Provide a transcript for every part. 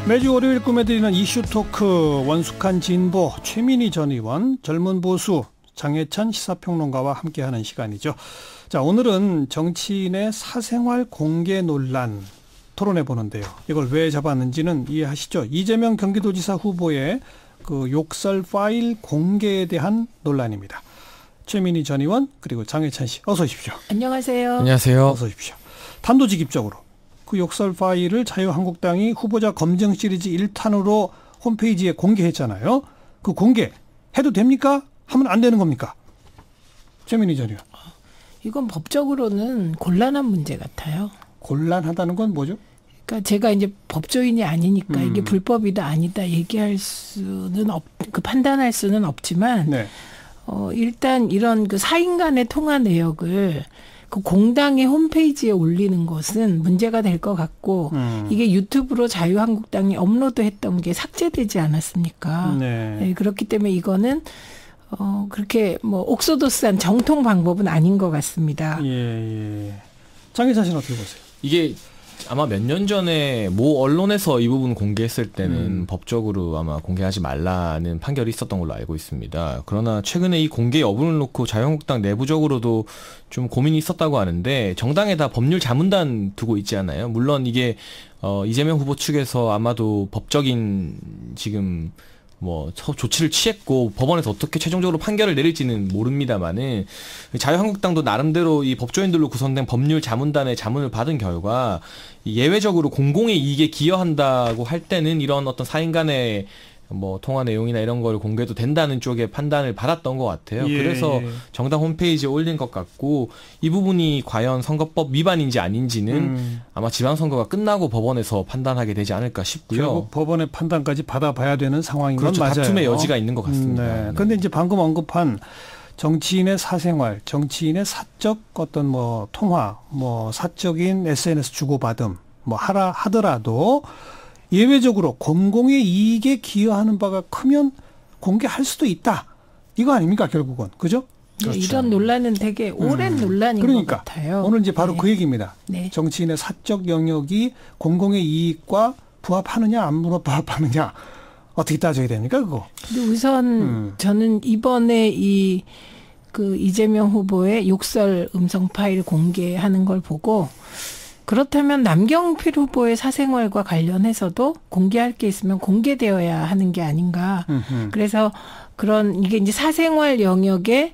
매주 월요일 꾸며드리는 이슈 토크 원숙한 진보 최민희 전 의원 젊은 보수 장혜찬 시사평론가와 함께하는 시간이죠. 자, 오늘은 정치인의 사생활 공개 논란 토론해 보는데요. 이걸 왜 잡았는지는 이해하시죠? 이재명 경기도지사 후보의 그 욕설 파일 공개에 대한 논란입니다. 최민희 전 의원 그리고 장혜찬 씨 어서 오십시오. 안녕하세요. 안녕하세요. 어서 오십시오. 단도직입적으로 그 욕설 파일을 자유한국당이 후보자 검증 시리즈 1탄으로 홈페이지에 공개했잖아요. 그 공개해도 됩니까? 하면 안 되는 겁니까? 최민희 전 의원. 이건 법적으로는 곤란한 문제 같아요. 곤란하다는 건 뭐죠? 그러니까 제가 이제 법조인이 아니니까 이게 불법이다 아니다 얘기할 수는 판단할 수는 없지만 네. 일단 이런 그 사인 간의 통화 내역을 그 공당의 홈페이지에 올리는 것은 문제가 될 것 같고 이게 유튜브로 자유한국당이 업로드했던 게 삭제되지 않았습니까? 네. 네, 그렇기 때문에 이거는 그렇게 뭐 옥소도스한 정통 방법은 아닌 것 같습니다. 예. 장혜찬 씨는 어떻게 보세요? 이게 아마 몇 년 전에 모 언론에서 이 부분 공개했을 때는 법적으로 아마 공개하지 말라는 판결이 있었던 걸로 알고 있습니다. 그러나 최근에 이 공개 여부를 놓고 자유한국당 내부적으로도 좀 고민이 있었다고 하는데 정당에다 법률 자문단 두고 있지 않아요? 물론 이게 이재명 후보 측에서 아마도 법적인 지금 뭐 조치를 취했고 법원에서 어떻게 최종적으로 판결을 내릴지는 모릅니다만은 자유한국당도 나름대로 이 법조인들로 구성된 법률 자문단의 자문을 받은 결과 예외적으로 공공의 이익에 기여한다고 할 때는 이런 어떤 사인 간의 뭐 통화 내용이나 이런 걸 공개도 된다는 쪽의 판단을 받았던 것 같아요. 예, 그래서 정당 홈페이지에 올린 것 같고 이 부분이 과연 선거법 위반인지 아닌지는 아마 지방선거가 끝나고 법원에서 판단하게 되지 않을까 싶고요. 결국 법원의 판단까지 받아봐야 되는 상황인 그렇죠. 건 맞아요. 다툼의 여지가 있는 것 같습니다. 네. 그런데 이제 방금 언급한 정치인의 사생활, 정치인의 사적 어떤 뭐 통화, 뭐 사적인 SNS 주고받음 뭐 하더라도 예외적으로 공공의 이익에 기여하는 바가 크면 공개할 수도 있다. 이거 아닙니까 결국은. 그죠? 그렇죠. 이런 논란은 되게 오랜 논란인 그러니까, 것 같아요. 오늘 이제 바로 네. 그 얘기입니다. 네. 정치인의 사적 영역이 공공의 이익과 부합하느냐 안 부합하느냐 어떻게 따져야 됩니까 그거? 근데 우선 저는 이번에 그 이재명 후보의 욕설 음성 파일 공개하는 걸 보고 그렇다면 남경필 후보의 사생활과 관련해서도 공개할 게 있으면 공개되어야 하는 게 아닌가. 그래서 이게 이제 사생활 영역의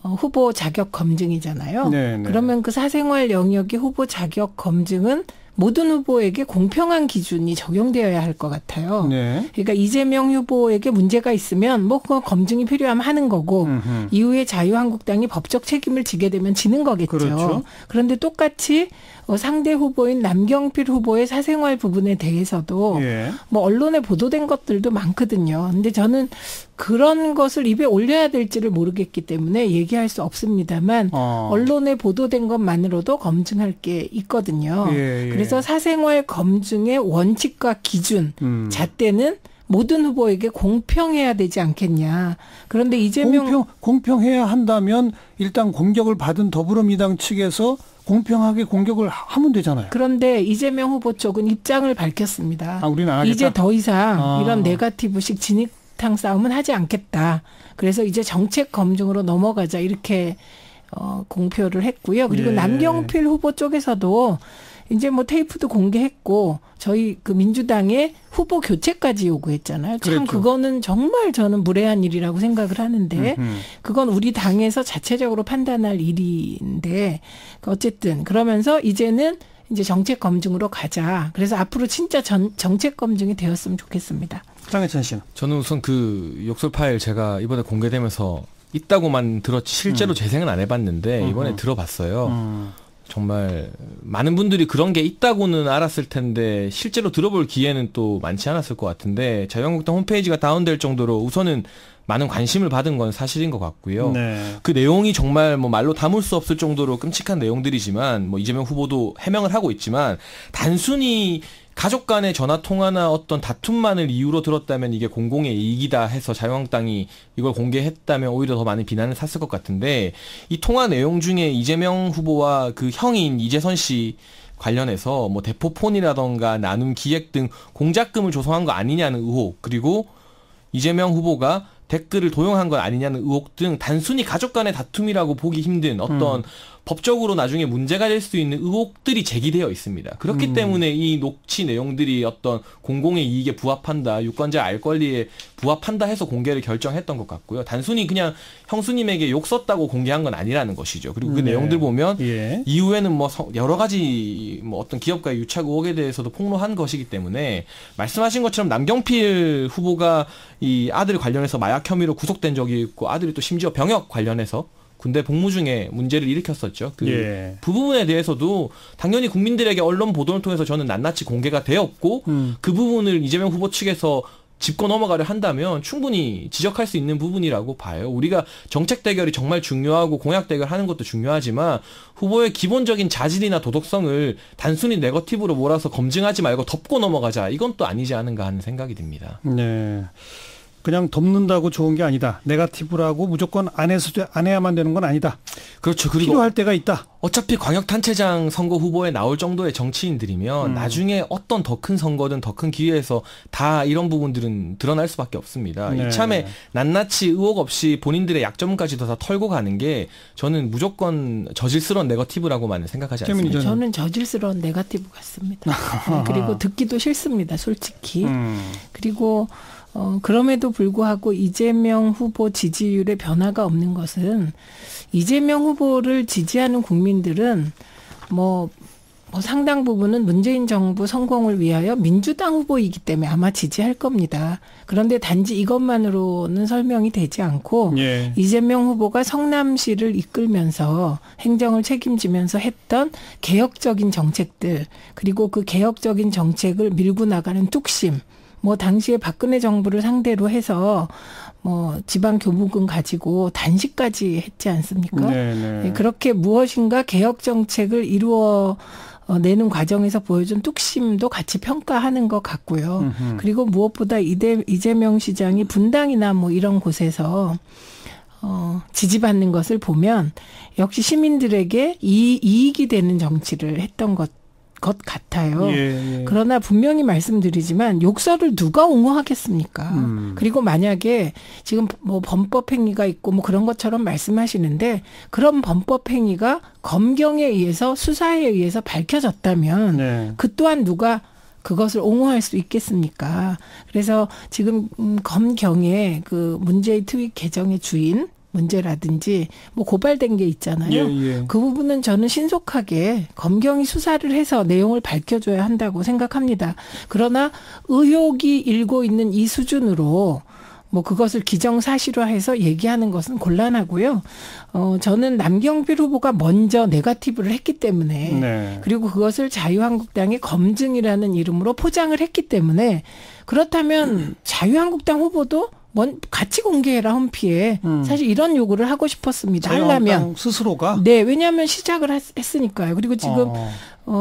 후보 자격 검증이잖아요. 네네. 그러면 그 사생활 영역의 후보 자격 검증은 모든 후보에게 공평한 기준이 적용되어야 할 것 같아요. 네. 그러니까 이재명 후보에게 문제가 있으면 뭐 그거 검증이 필요하면 하는 거고 이후에 자유한국당이 법적 책임을 지게 되면 지는 거겠죠. 그렇죠. 그런데 똑같이 상대 후보인 남경필 후보의 사생활 부분에 대해서도 예. 뭐 언론에 보도된 것들도 많거든요. 근데 저는 그런 것을 입에 올려야 될지를 모르겠기 때문에 얘기할 수 없습니다만 언론에 보도된 것만으로도 검증할 게 있거든요. 예. 그래서 사생활 검증의 원칙과 기준, 잣대는 모든 후보에게 공평해야 되지 않겠냐. 그런데 이재명 공평해야 한다면 일단 공격을 받은 더불어민주당 측에서 공평하게 공격을 하면 되잖아요. 그런데 이재명 후보 쪽은 입장을 밝혔습니다. 우리는 안 하겠다? 이제 더 이상 이런 네거티브식 진흙탕 싸움은 하지 않겠다. 그래서 이제 정책 검증으로 넘어가자 이렇게 공표를 했고요. 그리고 예. 남경필 후보 쪽에서도 이제 뭐 테이프도 공개했고 저희 그 민주당의 후보 교체까지 요구했잖아요. 참 그랬죠. 그거는 정말 저는 무례한 일이라고 생각을 하는데 그건 우리 당에서 자체적으로 판단할 일인데 어쨌든 그러면서 이제는 이제 정책 검증으로 가자. 그래서 앞으로 진짜 정책 검증이 되었으면 좋겠습니다. 장혜찬 씨는? 저는 우선 그 욕설 파일 제가 이번에 공개되면서 있다고만 들었지 실제로 재생은 안 해봤는데 이번에 들어봤어요. 정말 많은 분들이 그런 게 있다고는 알았을 텐데 실제로 들어볼 기회는 또 많지 않았을 것 같은데 자유한국당 홈페이지가 다운될 정도로 우선은 많은 관심을 받은 건 사실인 것 같고요. 네. 그 내용이 정말 뭐 말로 담을 수 없을 정도로 끔찍한 내용들이지만 뭐 이재명 후보도 해명을 하고 있지만 단순히 가족 간의 전화 통화나 어떤 다툼만을 이유로 들었다면 이게 공공의 이익이다 해서 자유한국당이 이걸 공개했다면 오히려 더 많은 비난을 샀을 것 같은데 이 통화 내용 중에 이재명 후보와 그 형인 이재선 씨 관련해서 뭐 대포폰이라던가 나눔 기획 등 공작금을 조성한 거 아니냐는 의혹, 그리고 이재명 후보가 댓글을 도용한 건 아니냐는 의혹 등 단순히 가족 간의 다툼이라고 보기 힘든 어떤 법적으로 나중에 문제가 될 수 있는 의혹들이 제기되어 있습니다. 그렇기 때문에 이 녹취 내용들이 어떤 공공의 이익에 부합한다, 유권자 알 권리에 부합한다 해서 공개를 결정했던 것 같고요. 단순히 그냥 형수님에게 욕 썼다고 공개한 건 아니라는 것이죠. 그리고 그 내용들 보면 이후에는 뭐 여러 가지 뭐 어떤 기업가의 유착 의혹에 대해서도 폭로한 것이기 때문에 말씀하신 것처럼 남경필 후보가 이 아들 관련해서 마약 혐의로 구속된 적이 있고, 아들이 또 심지어 병역 관련해서 군대 복무 중에 문제를 일으켰었죠. 그 부분에 대해서도 당연히 국민들에게 언론 보도를 통해서 저는 낱낱이 공개가 되었고, 그 부분을 이재명 후보 측에서 짚고 넘어가려 한다면 충분히 지적할 수 있는 부분이라고 봐요. 우리가 정책 대결이 정말 중요하고 공약 대결하는 것도 중요하지만 후보의 기본적인 자질이나 도덕성을 단순히 네거티브로 몰아서 검증하지 말고 덮고 넘어가자, 이건 또 아니지 않은가 하는 생각이 듭니다. 네. 그냥 덮는다고 좋은 게 아니다. 네거티브라고 무조건 안 해야만 되는 건 아니다. 그렇죠. 그리고 필요할 때가 있다. 어차피 광역단체장 선거 후보에 나올 정도의 정치인들이면 나중에 어떤 더 큰 선거든 더 큰 기회에서 다 이런 부분들은 드러날 수밖에 없습니다. 네. 이참에 낱낱이 의혹 없이 본인들의 약점까지도 다 털고 가는 게 저는 무조건 저질스러운 네거티브라고만 생각하지 않습니다. 저는 저질스러운 네거티브 같습니다. 그리고 듣기도 싫습니다, 솔직히. 그리고 그럼에도 불구하고 이재명 후보 지지율의 변화가 없는 것은, 이재명 후보를 지지하는 국민들은 뭐 상당 부분은 문재인 정부 성공을 위하여 민주당 후보이기 때문에 아마 지지할 겁니다. 그런데 단지 이것만으로는 설명이 되지 않고 이재명 후보가 성남시를 이끌면서 행정을 책임지면서 했던 개혁적인 정책들, 그리고 그 개혁적인 정책을 밀고 나가는 뚝심, 뭐 당시에 박근혜 정부를 상대로 해서 뭐 지방 교부금 가지고 단식까지 했지 않습니까? 네, 그렇게 무엇인가 개혁 정책을 이루어 내는 과정에서 보여준 뚝심도 같이 평가하는 것 같고요. 그리고 무엇보다 이재명 시장이 분당이나 뭐 이런 곳에서 지지받는 것을 보면 역시 시민들에게 이익이 되는 정치를 했던 것 같아요. 그러나 분명히 말씀드리지만 욕설을 누가 옹호하겠습니까? 그리고 만약에 지금 뭐 범법 행위가 있고 뭐 그런 것처럼 말씀하시는데, 그런 범법 행위가 검경에 의해서 수사에 의해서 밝혀졌다면 그 또한 누가 그것을 옹호할 수 있겠습니까? 그래서 지금 검경의 그 문재인 트윗 계정의 주인 문제라든지 뭐 고발된 게 있잖아요. 그 부분은 저는 신속하게 검경이 수사를 해서 내용을 밝혀줘야 한다고 생각합니다. 그러나 의혹이 일고 있는 이 수준으로 뭐 그것을 기정사실화해서 얘기하는 것은 곤란하고요. 저는 남경필 후보가 먼저 네거티브를 했기 때문에, 그리고 그것을 자유한국당의 검증이라는 이름으로 포장을 했기 때문에, 그렇다면 자유한국당 후보도 같이 공개해라, 홈피에. 사실 이런 요구를 하고 싶었습니다. 하려면 스스로가? 네, 왜냐하면 시작을 했으니까요. 그리고 지금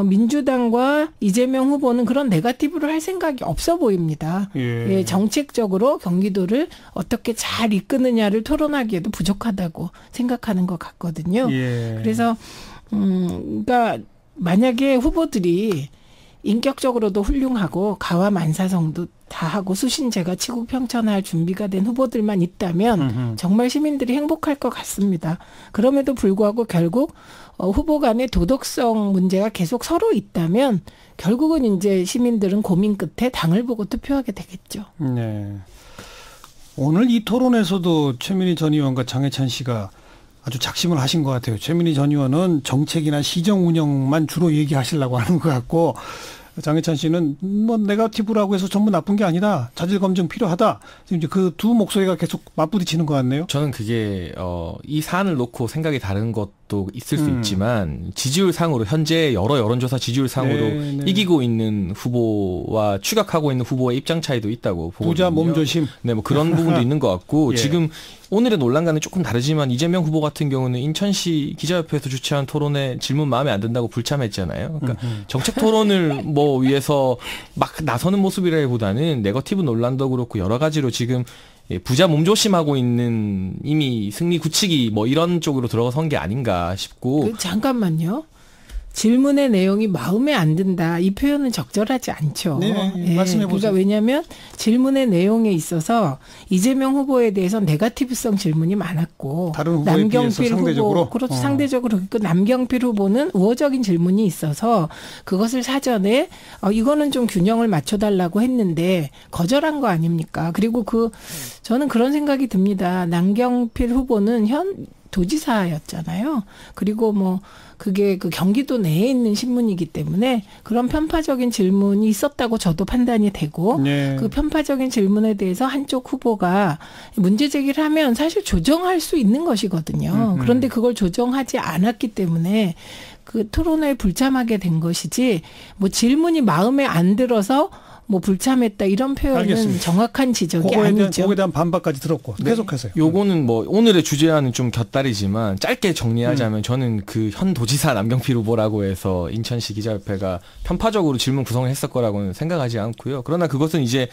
민주당과 이재명 후보는 그런 네거티브를 할 생각이 없어 보입니다. 정책적으로 경기도를 어떻게 잘 이끄느냐를 토론하기에도 부족하다고 생각하는 것 같거든요. 그래서 그러니까 만약에 후보들이 인격적으로도 훌륭하고 가와 만사성도 다 하고 수신제가 치고평천할 준비가 된 후보들만 있다면 정말 시민들이 행복할 것 같습니다. 그럼에도 불구하고 결국 후보 간의 도덕성 문제가 계속 서로 있다면 결국은 이제 시민들은 고민 끝에 당을 보고 투표하게 되겠죠. 네. 오늘 이 토론에서도 최민희 전 의원과 장해찬 씨가 아주 작심을 하신 것 같아요. 최민희 전 의원은 정책이나 시정 운영만 주로 얘기하시려고 하는 것 같고, 장해찬 씨는 뭐 네거티브라고 해서 전부 나쁜 게 아니다, 자질 검증 필요하다. 지금 이제 그 두 목소리가 계속 맞부딪히는 것 같네요. 저는 그게 이 사안을 놓고 생각이 다른 것도 있을 수 있지만, 지지율 상으로 현재 여러 여론조사 지지율 상으로 이기고 있는 후보와 추격하고 있는 후보의 입장 차이도 있다고 보거든요. 부자 몸조심. 네, 뭐 그런 부분도 있는 것 같고 지금 오늘의 논란과는 조금 다르지만 이재명 후보 같은 경우는 인천시 기자협회에서 주최한 토론에 질문 마음에 안 든다고 불참했잖아요. 그러니까 정책 토론을 뭐 위해서 막 나서는 모습이라기보다는 네거티브 논란도 그렇고 여러 가지로 지금 부자 몸조심하고 있는 이미 승리 굳히기 뭐 이런 쪽으로 들어선 게 아닌가 싶고. 잠깐만요. 질문의 내용이 마음에 안 든다. 이 표현은 적절하지 않죠. 네, 예, 말씀해 보세요. 그러니까 왜냐하면 질문의 내용에 있어서 이재명 후보에 대해서 네거티브성 질문이 많았고 다른 후보에 비해서 상대적으로 그렇죠. 상대적으로 그 남경필 후보는 우호적인 질문이 있어서 그것을 사전에 이거는 좀 균형을 맞춰달라고 했는데 거절한 거 아닙니까? 그리고 저는 그런 생각이 듭니다. 남경필 후보는 현 도지사였잖아요. 그리고 뭐 그게 그 경기도 내에 있는 신문이기 때문에 그런 편파적인 질문이 있었다고 저도 판단이 되고 네. 그 편파적인 질문에 대해서 한쪽 후보가 문제 제기를 하면 사실 조정할 수 있는 것이거든요. 그런데 그걸 조정하지 않았기 때문에 그 토론회에 불참하게 된 것이지 뭐 질문이 마음에 안 들어서 뭐 불참했다 이런 표현은 알겠습니다. 정확한 지적이 아니죠. 그거에 대한 반박까지 들었고 네. 계속하세요. 요거는 뭐 오늘의 주제와는 좀 곁다리지만 짧게 정리하자면 저는 그 현 도지사 남경필 후보라고 해서 인천시 기자협회가 편파적으로 질문 구성을 했을 거라고는 생각하지 않고요. 그러나 그것은 이제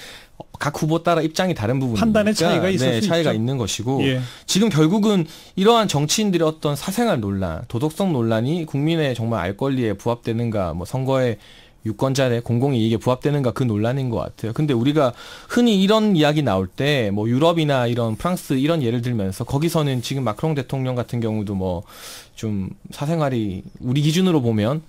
각 후보 따라 입장이 다른 부분이니까 판단의 차이가 있을 수 차이가 있죠. 있는 것이고 예. 지금 결국은 이러한 정치인들의 어떤 사생활 논란, 도덕성 논란이 국민의 정말 알 권리에 부합되는가, 뭐 선거에 유권자의 공공이익에 부합되는가 그 논란인 것 같아요. 근데 우리가 흔히 이런 이야기 나올 때 뭐 유럽이나 이런 프랑스 이런 예를 들면서 거기서는 지금 마크롱 대통령 같은 경우도 뭐 좀 사생활이 우리 기준으로 보면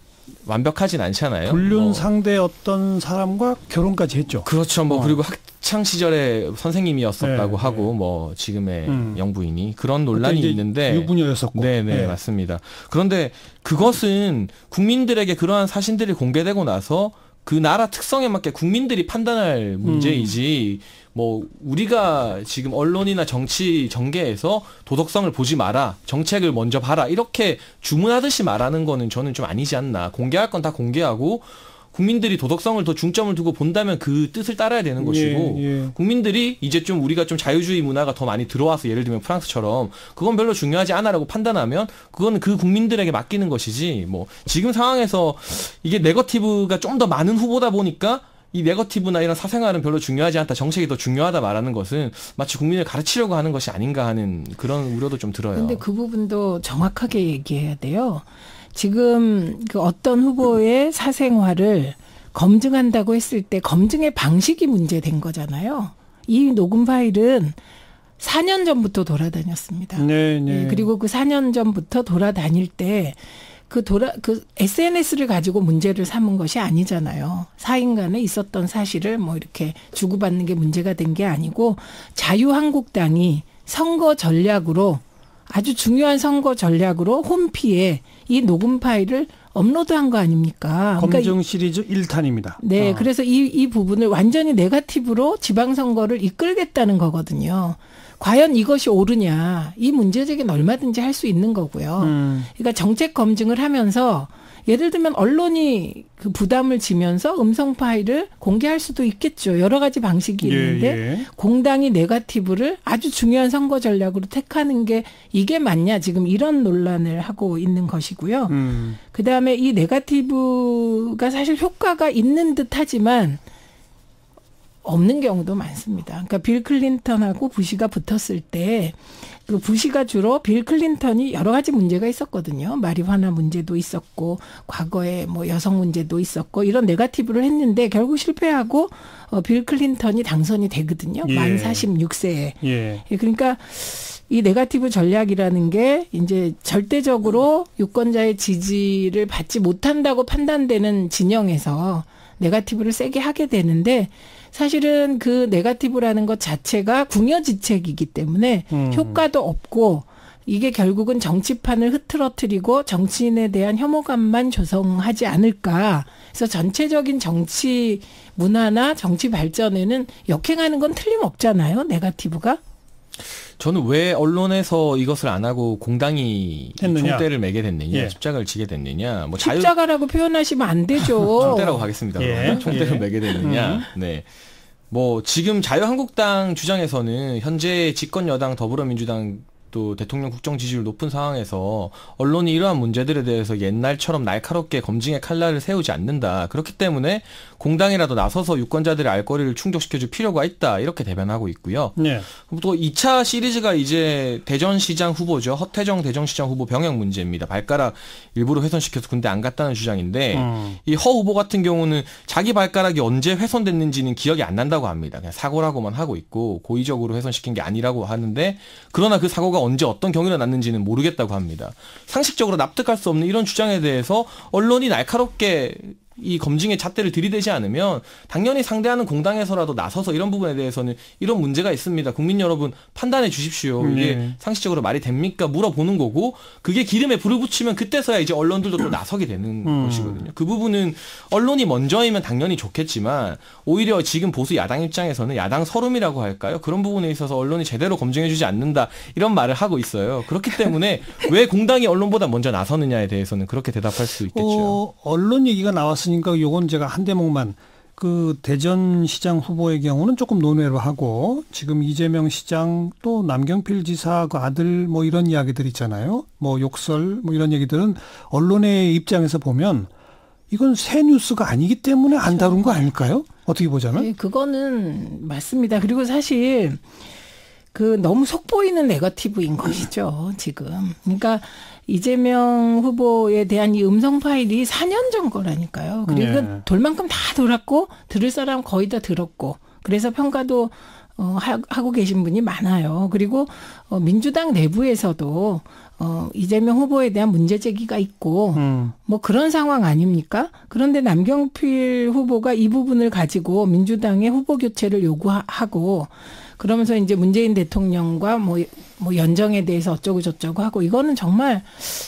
완벽하진 않잖아요. 불륜 뭐. 상대 어떤 사람과 결혼까지 했죠. 그렇죠. 뭐 그리고 학창 시절에 선생님이었었다고 네, 하고 네. 뭐 지금의 영부인이 그런 논란이 그때 이제 있는데 유부녀였었고. 네네 네. 맞습니다. 그런데 그것은 국민들에게 그러한 사실들이 공개되고 나서 그 나라 특성에 맞게 국민들이 판단할 문제이지 뭐 우리가 지금 언론이나 정치 전개에서 도덕성을 보지 마라, 정책을 먼저 봐라 이렇게 주문하듯이 말하는 거는 저는 좀 아니지 않나. 공개할 건 다 공개하고 국민들이 도덕성을 더 중점을 두고 본다면 그 뜻을 따라야 되는 것이고 예. 국민들이 이제 좀 우리가 좀 자유주의 문화가 더 많이 들어와서 예를 들면 프랑스처럼 그건 별로 중요하지 않아라고 판단하면 그거는 그 국민들에게 맡기는 것이지 뭐 지금 상황에서 이게 네거티브가 좀 더 많은 후보다 보니까 이 네거티브나 이런 사생활은 별로 중요하지 않다. 정책이 더 중요하다 말하는 것은 마치 국민을 가르치려고 하는 것이 아닌가 하는 그런 우려도 좀 들어요. 그런데 그 부분도 정확하게 얘기해야 돼요. 지금 그 어떤 후보의 사생활을 검증한다고 했을 때 검증의 방식이 문제된 거잖아요. 이 녹음 파일은 4년 전부터 돌아다녔습니다. 네. 예, 그리고 그 4년 전부터 돌아다닐 때 그 SNS를 가지고 문제를 삼은 것이 아니잖아요. 사인 간에 있었던 사실을 뭐 이렇게 주고받는 게 문제가 된 게 아니고 자유한국당이 선거 전략으로 아주 중요한 선거 전략으로 홈피에 이 녹음 파일을 업로드한 거 아닙니까? 검증 시리즈 1탄입니다. 네, 그래서 이 부분을 완전히 네거티브로 지방선거를 이끌겠다는 거거든요. 과연 이것이 옳으냐. 이 문제제기는 얼마든지 할 수 있는 거고요. 그러니까 정책 검증을 하면서 예를 들면 언론이 그 부담을 지면서 음성 파일을 공개할 수도 있겠죠. 여러 가지 방식이 있는데 공당이 네거티브를 아주 중요한 선거 전략으로 택하는 게 이게 맞냐. 지금 이런 논란을 하고 있는 것이고요. 그다음에 이 네거티브가 사실 효과가 있는 듯하지만 없는 경우도 많습니다. 그러니까 빌 클린턴하고 부시가 붙었을 때 그 부시가 주로 빌 클린턴이 여러 가지 문제가 있었거든요. 마리화나 문제도 있었고 과거에 뭐 여성 문제도 있었고 이런 네거티브를 했는데 결국 실패하고 빌 클린턴이 당선이 되거든요. 만 46세에. 그러니까 이 네거티브 전략이라는 게 이제 절대적으로 유권자의 지지를 받지 못한다고 판단되는 진영에서 네거티브를 세게 하게 되는데 사실은 그 네거티브라는 것 자체가 궁여지책이기 때문에 효과도 없고 이게 결국은 정치판을 흐트러뜨리고 정치인에 대한 혐오감만 조성하지 않을까. 그래서 전체적인 정치 문화나 정치 발전에는 역행하는 건 틀림없잖아요. 네거티브가. 저는 왜 언론에서 이것을 안 하고 공당이 총대를 매게 됐느냐, 십자가를 지게 됐느냐. 뭐 십자가라고 표현하시면 안 되죠. 총대라고 하겠습니다. 총대를 매게 됐느냐. 네. 뭐 지금 자유한국당 주장에서는 현재 집권 여당 더불어민주당 또 대통령 국정 지지율 높은 상황에서 언론이 이러한 문제들에 대해서 옛날처럼 날카롭게 검증의 칼날을 세우지 않는다. 그렇기 때문에 공당이라도 나서서 유권자들의 알 거리를 충족시켜줄 필요가 있다 이렇게 대변하고 있고요. 네. 또 2차 시리즈가 이제 대전시장 후보죠. 허태정 대전시장 후보 병역 문제입니다. 발가락 일부러 훼손시켜서 군대 안 갔다는 주장인데 이 허 후보 같은 경우는 자기 발가락이 언제 훼손됐는지는 기억이 안 난다고 합니다. 그냥 사고라고만 하고 있고 고의적으로 훼손시킨 게 아니라고 하는데 그러나 그 사고가 언제 어떤 경위로 났는지는 모르겠다고 합니다. 상식적으로 납득할 수 없는 이런 주장에 대해서 언론이 날카롭게 이 검증의 잣대를 들이대지 않으면 당연히 상대하는 공당에서라도 나서서 이런 부분에 대해서는 이런 문제가 있습니다. 국민 여러분 판단해 주십시오. 이게 상식적으로 말이 됩니까? 물어보는 거고 그게 기름에 불을 붙이면 그때서야 이제 언론들도 또 나서게 되는 것이거든요. 그 부분은 언론이 먼저이면 당연히 좋겠지만 오히려 지금 보수 야당 입장에서는 야당 서름이라고 할까요? 그런 부분에 있어서 언론이 제대로 검증해 주지 않는다 이런 말을 하고 있어요. 그렇기 때문에 왜 공당이 언론보다 먼저 나서느냐에 대해서는 그렇게 대답할 수 있겠죠. 언론 얘기가 나왔으니까 요건 제가 한 대목만 그 대전시장 후보의 경우는 조금 논외로 하고 지금 이재명 시장 또 남경필 지사 그 아들 뭐 이런 이야기들 있잖아요. 뭐 욕설 뭐 이런 얘기들은 언론의 입장에서 보면 이건 새 뉴스가 아니기 때문에 안 다룬 거 아닐까요? 어떻게 보자면? 네, 그거는 맞습니다. 그리고 사실 그 너무 속보이는 네거티브인 것이죠, 지금. 그러니까 이재명 후보에 대한 이 음성 파일이 4년 전 거라니까요. 그리고 네. 돌 만큼 다 돌았고 들을 사람 거의 다 들었고 그래서 평가도 하고 계신 분이 많아요. 그리고 민주당 내부에서도 이재명 후보에 대한 문제 제기가 있고 뭐 그런 상황 아닙니까? 그런데 남경필 후보가 이 부분을 가지고 민주당의 후보 교체를 요구하고 그러면서 이제 문재인 대통령과 뭐 연정에 대해서 어쩌고 저쩌고 하고 이거는 정말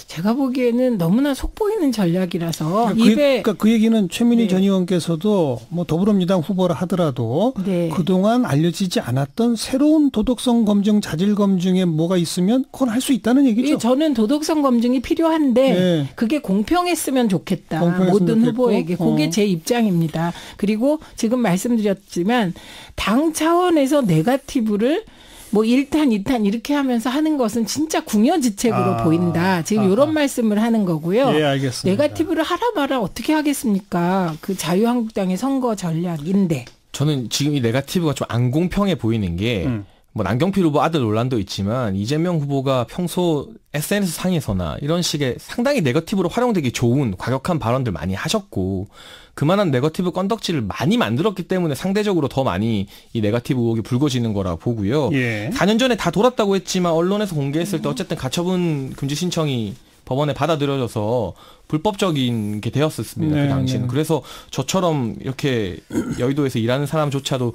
제가 보기에는 너무나 속보이는 전략이라서 그러니까 그 얘기는 최민희 네. 전 의원께서도 뭐 더불어민주당 후보라 하더라도 네. 그동안 알려지지 않았던 새로운 도덕성 검증, 자질 검증에 뭐가 있으면 그건 할 수 있다는 얘기죠. 저는 도덕성 검증이 필요한데 네. 그게 공평했으면 좋겠다. 공평했으면 모든 좋겠고. 후보에게. 그게 제 입장입니다. 그리고 지금 말씀드렸지만 당 차원에서 네거티브를 뭐 1탄, 2탄 이렇게 하면서 하는 것은 진짜 궁여지책으로 보인다. 지금 이런 말씀을 하는 거고요. 예, 알겠습니다. 네거티브를 하라 마라 어떻게 하겠습니까? 그 자유한국당의 선거 전략인데. 저는 지금 이 네거티브가 좀 안 공평해 보이는 게 뭐 남경필 후보 아들 논란도 있지만 이재명 후보가 평소 SNS 상에서나 이런 식의 상당히 네거티브로 활용되기 좋은 과격한 발언들 많이 하셨고 그만한 네거티브 건덕지를 많이 만들었기 때문에 상대적으로 더 많이 이 네거티브 의혹이 불거지는 거라 보고요. 예. 4년 전에 다 돌았다고 했지만 언론에서 공개했을 때 어쨌든 가처분 금지 신청이 법원에 받아들여져서 불법적인 게 되었었습니다. 네, 그 당시에는. 네. 그래서 저처럼 이렇게 여의도에서 일하는 사람조차도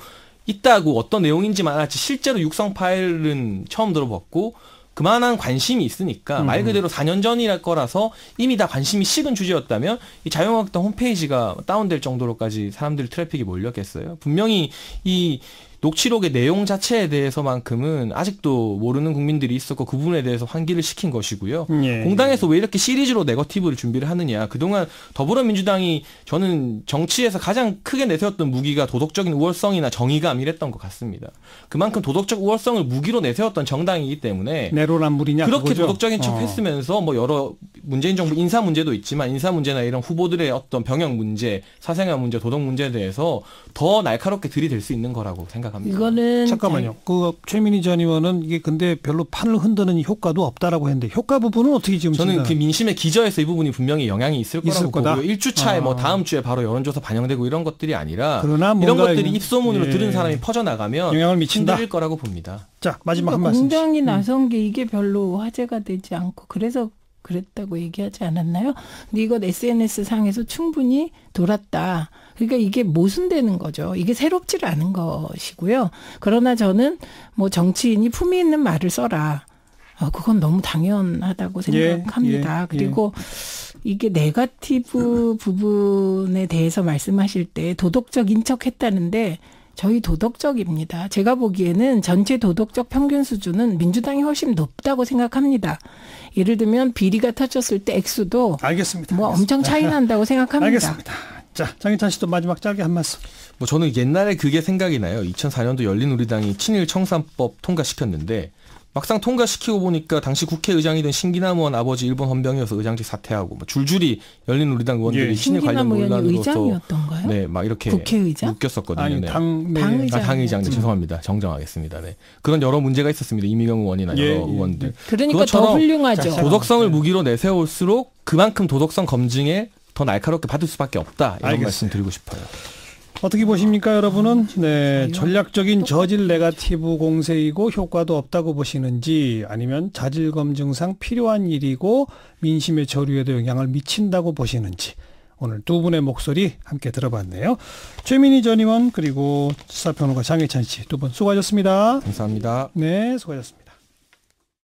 있다고 어떤 내용인지만 알았지 실제로 육성 파일은 처음 들어봤고 그만한 관심이 있으니까 말 그대로 4년 전이랄 거라서 이미 다 관심이 식은 주제였다면 이 자유한국당 홈페이지가 다운될 정도로까지 사람들 트래픽이 몰렸겠어요. 분명히 이 녹취록의 내용 자체에 대해서만큼은 아직도 모르는 국민들이 있었고 그 부분에 대해서 환기를 시킨 것이고요. 예. 공당에서 왜 이렇게 시리즈로 네거티브를 준비를 하느냐. 그동안 더불어민주당이 저는 정치에서 가장 크게 내세웠던 무기가 도덕적인 우월성이나 정의감 이랬던 것 같습니다. 그만큼 도덕적 우월성을 무기로 내세웠던 정당이기 때문에 내로남불이냐 그렇게 그거죠? 도덕적인 척 했으면서 뭐 여러 문재인 정부 인사 문제도 있지만 인사 문제나 이런 후보들의 어떤 병역 문제, 사생활 문제, 도덕 문제에 대해서 더 날카롭게 들이댈 수 있는 거라고 생각합니다. 이거는 잠깐만요. 그 최민희 전 의원은 이게 근데 별로 판을 흔드는 효과도 없다라고 했는데 효과 부분은 어떻게 지금 저는 그 민심의 기저에서 이 부분이 분명히 영향이 있을 거라고 거다? 보고요. 1주차에 뭐 다음 주에 바로 여론조사 반영되고 이런 것들이 아니라 그러나 이런 뭔가 것들이 입소문으로 예. 들은 사람이 퍼져나가면 영향을 미친다. 흔들릴 거라고 봅니다. 자, 마지막 한 그러니까 말씀. 공당이 나선 게 이게 별로 화제가 되지 않고 그래서 그랬다고 얘기하지 않았나요? 근데 이건 SNS 상에서 충분히 돌았다. 그러니까 이게 모순되는 거죠. 이게 새롭지를 않은 것이고요. 그러나 저는 뭐 정치인이 품위 있는 말을 써라. 그건 너무 당연하다고 생각합니다. 예. 그리고 이게 네거티브 부분에 대해서 말씀하실 때 도덕적 인척했다는데 저희 도덕적입니다. 제가 보기에는 전체 도덕적 평균 수준은 민주당이 훨씬 높다고 생각합니다. 예를 들면 비리가 터졌을 때 액수도 알겠습니다. 뭐 엄청 차이 난다고 생각합니다. 알겠습니다. 자, 장희찬 씨도 마지막 짧게 한 말씀. 뭐 저는 옛날에 그게 생각이 나요. 2004년도 열린우리당이 친일 청산법 통과시켰는데 막상 통과시키고 보니까 당시 국회의장이던 신기남 의원 아버지 일본 헌병이어서 의장직 사퇴하고 뭐 줄줄이 열린우리당 의원들이 신의 관련 신기남 의원이 논란으로서 의장이었던가요? 네, 막 이렇게 국회의장? 묶였었거든요. 아니 네. 당의장. 죄송합니다. 정정하겠습니다. 네. 그런 여러 문제가 있었습니다. 이미경 의원이나 예, 여러 예, 의원들. 예. 그러니까 그것처럼 더 훌륭하죠. 도덕성을 무기로 내세울수록 그만큼 도덕성 검증에 더 날카롭게 받을 수밖에 없다. 이런 알겠습니다. 말씀 드리고 싶어요. 어떻게 보십니까, 여러분은? 네, 전략적인 저질 네거티브 공세이고 효과도 없다고 보시는지, 아니면 자질 검증상 필요한 일이고 민심의 저류에도 영향을 미친다고 보시는지, 오늘 두 분의 목소리 함께 들어봤네요. 최민희 전 의원 그리고 시사평론가 장혜찬 씨 두 분 수고하셨습니다. 감사합니다. 네, 수고하셨습니다.